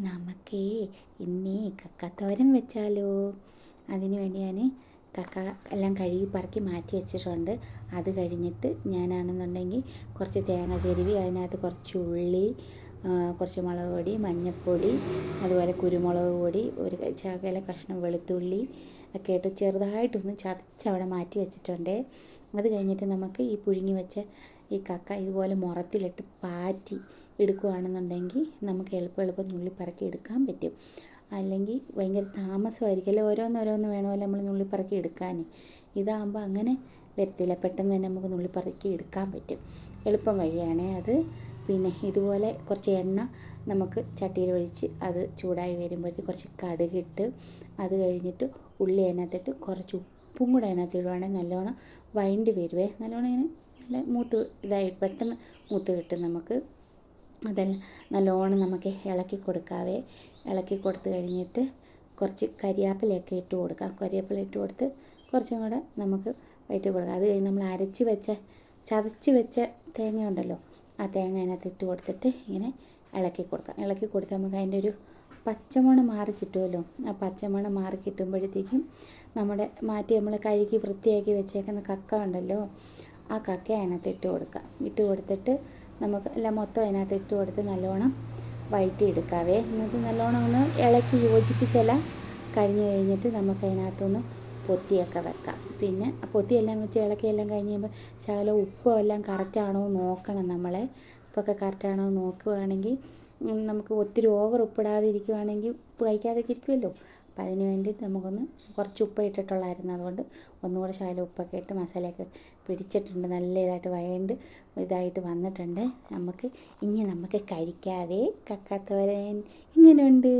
നമുക്കേ ഇന്നേ കക്കാത്തോരൻ വെച്ചാലോ? അതിന് വേണ്ടി ഞാൻ കക്ക എല്ലാം കഴുകി പറക്കി മാറ്റി വെച്ചിട്ടുണ്ട്. അത് കഴിഞ്ഞിട്ട് ഞാനാണെന്നുണ്ടെങ്കിൽ കുറച്ച് തേങ്ങ ചെരുവി അതിനകത്ത് കുറച്ച് ഉള്ളി, കുറച്ച് മുളക് പൊടി, മഞ്ഞൾപ്പൊടി, അതുപോലെ കുരുമുളക് പൊടി, ഒരു ശകല കഷ്ണം വെളുത്തുള്ളി ഒക്കെ ഇട്ട് ചെറുതായിട്ടൊന്ന് ചതച്ചവിടെ മാറ്റി വെച്ചിട്ടുണ്ട്. അത് കഴിഞ്ഞിട്ട് നമുക്ക് ഈ പുഴുങ്ങി വെച്ച ഈ കക്ക ഇതുപോലെ മുറത്തിലിട്ട് പാറ്റി എടുക്കുകയാണെന്നുണ്ടെങ്കിൽ നമുക്ക് എളുപ്പം നുള്ളി പറക്കി എടുക്കാൻ പറ്റും. അല്ലെങ്കിൽ ഭയങ്കര താമസമായിരിക്കും, ഓരോന്നോരോന്ന് വേണമല്ലോ നമ്മൾ നുള്ളി പറക്കി എടുക്കാൻ. ഇതാകുമ്പോൾ അങ്ങനെ വരത്തില്ല, പെട്ടെന്ന് തന്നെ നമുക്ക് നുള്ളി പറക്കി എടുക്കാൻ പറ്റും. എളുപ്പം വഴിയാണേ അത്. പിന്നെ ഇതുപോലെ കുറച്ച് എണ്ണ നമുക്ക് ചട്ടിയിൽ ഒഴിച്ച് അത് ചൂടായി വരുമ്പോഴത്തേക്ക് കുറച്ച് കടുകിട്ട്, അത് കഴിഞ്ഞിട്ട് ഉള്ളി അതിനകത്തിട്ട് കുറച്ച് ഉപ്പും കൂടെ അതിനകത്ത് ഇടുവാണെങ്കിൽ നല്ലോണം വഴണ്ടി വരുവേ. നല്ലോണം ഇങ്ങനെ നല്ല മൂത്ത് ഇതായി പെട്ടെന്ന് മൂത്ത് കിട്ടും നമുക്ക്. അതെല്ലാം നല്ലോണം നമുക്ക് ഇളക്കി കൊടുക്കാവേ. ഇളക്കി കൊടുത്ത് കഴിഞ്ഞിട്ട് കുറച്ച് കരിയാപ്പിലയൊക്കെ ഇട്ട് കൊടുക്കാം. കരിയാപ്പില ഇട്ട് കൊടുത്ത് കുറച്ചും കൂടെ നമുക്ക് വഴറ്റി കൊടുക്കാം. അത് കഴിഞ്ഞ് നമ്മൾ ചതച്ച് വെച്ച തേങ്ങ ഉണ്ടല്ലോ, ആ തേങ്ങ അതിനകത്ത് ഇട്ട് കൊടുത്തിട്ട് ഇങ്ങനെ ഇളക്കി കൊടുക്കാം. ഇളക്കി കൊടുത്ത് നമുക്ക് അതിൻ്റെ ഒരു പച്ചമണം മാറി കിട്ടുമല്ലോ. ആ പച്ചമണം മാറി കിട്ടുമ്പോഴത്തേക്കും നമ്മുടെ നമ്മൾ കഴുകി വൃത്തിയാക്കി വെച്ചേക്കുന്ന കക്ക ഉണ്ടല്ലോ, ആ കക്ക അതിനകത്ത് ഇട്ട് കൊടുക്കാം. ഇട്ട് കൊടുത്തിട്ട് നമുക്ക് എല്ലാം മൊത്തം അതിനകത്ത് ഇട്ട് കൊടുത്ത് നല്ലോണം വഴറ്റി എടുക്കാവേ. എന്നിട്ട് നല്ലോണം ഒന്ന് ഇളക്കി യോജിപ്പിച്ചെല്ലാം കഴിഞ്ഞിട്ട് നമുക്ക് അതിനകത്തൊന്ന് പൊത്തിയൊക്കെ വെക്കാം. പിന്നെ പൊത്തിയെല്ലാം വെച്ച് ഇളക്കിയെല്ലാം കഴിഞ്ഞ് കഴിയുമ്പോൾ ശകലം ഉപ്പും എല്ലാം കറക്റ്റാണോ നോക്കണം. നമ്മളെ ഉപ്പൊക്കെ കറക്റ്റാണോ നോക്കുകയാണെങ്കിൽ നമുക്ക് ഒത്തിരി ഓവർ ഉപ്പിടാതെ ഇരിക്കുകയാണെങ്കിൽ ഉപ്പ് കഴിക്കാതൊക്കെ ഇരിക്കുമല്ലോ. അപ്പം അതിന് വേണ്ടിയിട്ട് നമുക്കൊന്ന് കുറച്ച് ഉപ്പ് ഇട്ടിട്ടുള്ളായിരുന്നു, അതുകൊണ്ട് ഒന്നുകൂടെ ശകലം ഉപ്പൊക്കെ ഇട്ട് മസാലയൊക്കെ പിടിച്ചിട്ടുണ്ട്. നല്ല ഇതായിട്ട് വന്നിട്ടുണ്ട്. നമുക്ക് കഴിക്കാവേ കക്കാത്തോരൻ. ഇങ്ങനെയുണ്ട്.